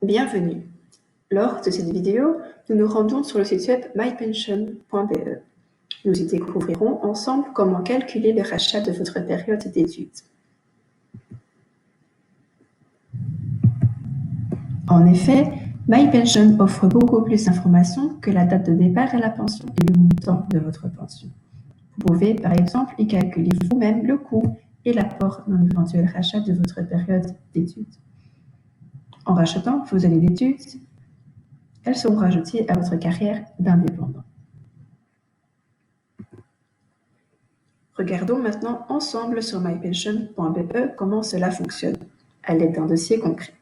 Bienvenue. Lors de cette vidéo, nous nous rendons sur le site web mypension.be. Nous y découvrirons ensemble comment calculer le rachat de votre période d'études. En effet, MyPension offre beaucoup plus d'informations que la date de départ à la pension et le montant de votre pension. Vous pouvez par exemple y calculer vous-même le coût et l'apport d'un éventuel rachat de votre période d'études. En rachetant vos années d'études, elles seront rajoutées à votre carrière d'indépendant. Regardons maintenant ensemble sur mypension.be comment cela fonctionne, à l'aide d'un dossier concret.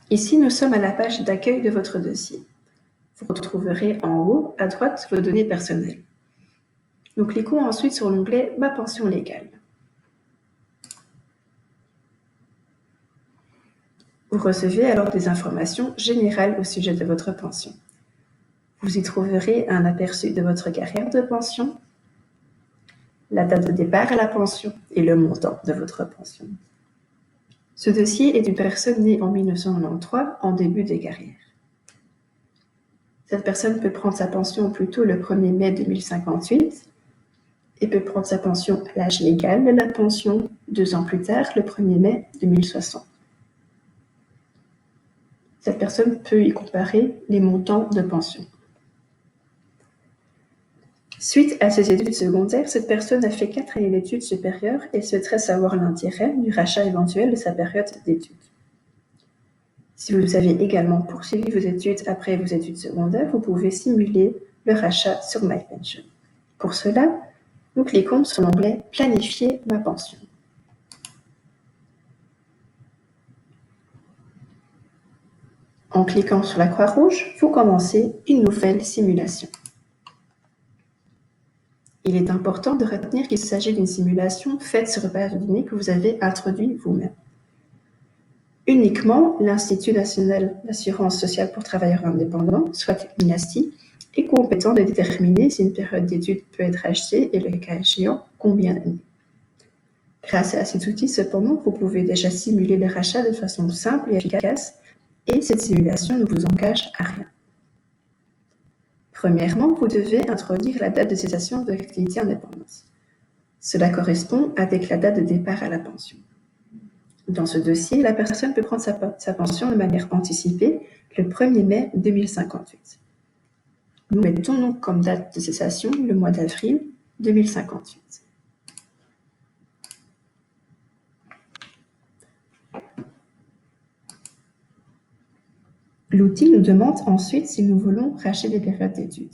Ici, nous sommes à la page d'accueil de votre dossier. Vous retrouverez en haut à droite vos données personnelles. Nous cliquons ensuite sur l'onglet « Ma pension légale ». Vous recevez alors des informations générales au sujet de votre pension. Vous y trouverez un aperçu de votre carrière de pension, la date de départ à la pension et le montant de votre pension. Ce dossier est d'une personne née en 1993 en début de carrière. Cette personne peut prendre sa pension plutôt le 1er mai 2058 et peut prendre sa pension à l'âge légal de la pension 2 ans plus tard, le 1er mai 2060. Cette personne peut y comparer les montants de pension. Suite à ses études secondaires, cette personne a fait 4 années d'études supérieures et souhaiterait savoir l'intérêt du rachat éventuel de sa période d'études. Si vous avez également poursuivi vos études après vos études secondaires, vous pouvez simuler le rachat sur MyPension. Pour cela, nous cliquons sur l'onglet « Planifier ma pension ». En cliquant sur la croix rouge, vous commencez une nouvelle simulation. Il est important de retenir qu'il s'agit d'une simulation faite sur base de données que vous avez introduites vous-même. Uniquement l'Institut national d'assurance sociale pour travailleurs indépendants, soit l'INASTI, est compétent de déterminer si une période d'études peut être achetée et, le cas échéant, combien d'années. Grâce à cet outil, cependant, vous pouvez déjà simuler le rachat de façon simple et efficace, et cette simulation ne vous engage à rien. Premièrement, vous devez introduire la date de cessation de l'activité indépendante. Cela correspond avec la date de départ à la pension. Dans ce dossier, la personne peut prendre sa pension de manière anticipée le 1er mai 2058. Nous mettons donc comme date de cessation le mois d'avril 2058. L'outil nous demande ensuite si nous voulons racheter des périodes d'études.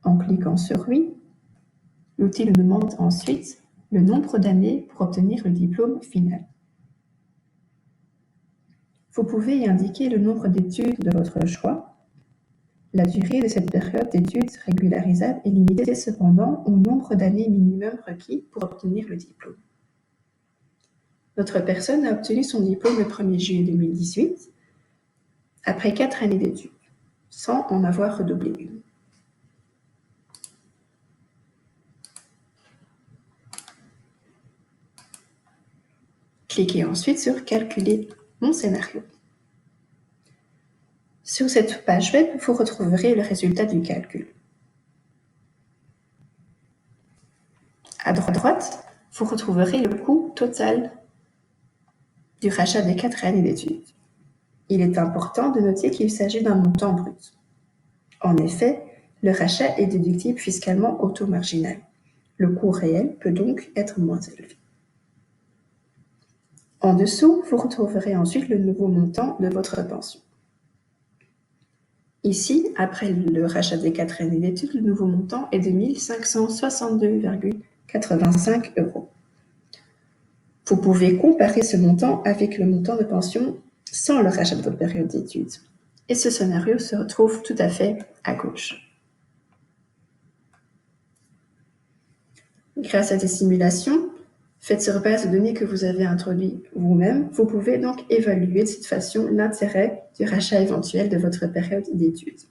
En cliquant sur « Oui », l'outil nous demande ensuite le nombre d'années pour obtenir le diplôme final. Vous pouvez y indiquer le nombre d'études de votre choix. La durée de cette période d'études régularisable est limitée cependant au nombre d'années minimum requis pour obtenir le diplôme. Notre personne a obtenu son diplôme le 1er juillet 2018, après 4 années d'études, sans en avoir redoublé une. Cliquez ensuite sur « Calculer mon scénario ». Sur cette page web, vous retrouverez le résultat du calcul. À droite, vous retrouverez le coût total du rachat des 4 années d'études. Il est important de noter qu'il s'agit d'un montant brut. En effet, le rachat est déductible fiscalement au taux marginal. Le coût réel peut donc être moins élevé. En dessous, vous retrouverez ensuite le nouveau montant de votre pension. Ici, après le rachat des 4 années d'études, le nouveau montant est de 1 562,85 €. Vous pouvez comparer ce montant avec le montant de pension sans le rachat de votre période d'études. Et ce scénario se retrouve tout à fait à gauche. Grâce à ces simulations, faites sur base de données que vous avez introduites vous-même, vous pouvez donc évaluer de cette façon l'intérêt du rachat éventuel de votre période d'études.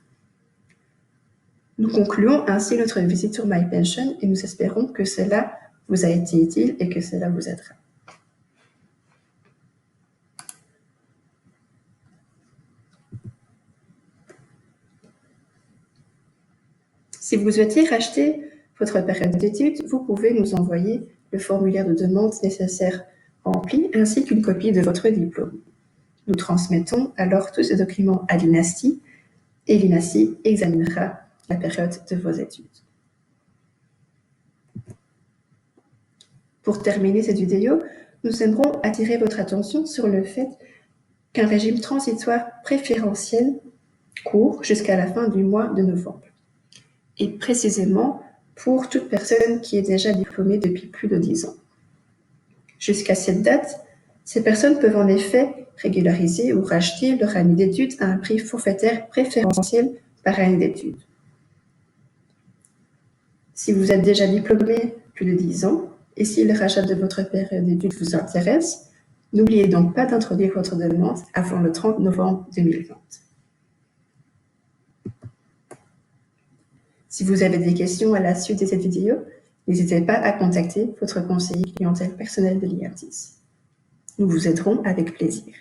Nous concluons ainsi notre visite sur MyPension et nous espérons que cela vous a été utile et que cela vous aidera. Si vous souhaitez racheter votre période d'études, vous pouvez nous envoyer le formulaire de demande nécessaire rempli ainsi qu'une copie de votre diplôme. Nous transmettons alors tous ces documents à l'INASTI et l'INASTI examinera la période de vos études. Pour terminer cette vidéo, nous aimerons attirer votre attention sur le fait qu'un régime transitoire préférentiel court jusqu'à la fin du mois de novembre, et précisément pour toute personne qui est déjà diplômée depuis plus de 10 ans. Jusqu'à cette date, ces personnes peuvent en effet régulariser ou racheter leur année d'études à un prix forfaitaire préférentiel par année d'études. Si vous êtes déjà diplômé plus de 10 ans, et si le rachat de votre période d'études vous intéresse, n'oubliez donc pas d'introduire votre demande avant le 30 novembre 2020. Si vous avez des questions à la suite de cette vidéo, n'hésitez pas à contacter votre conseiller clientèle personnel de l'IARTIS. Nous vous aiderons avec plaisir.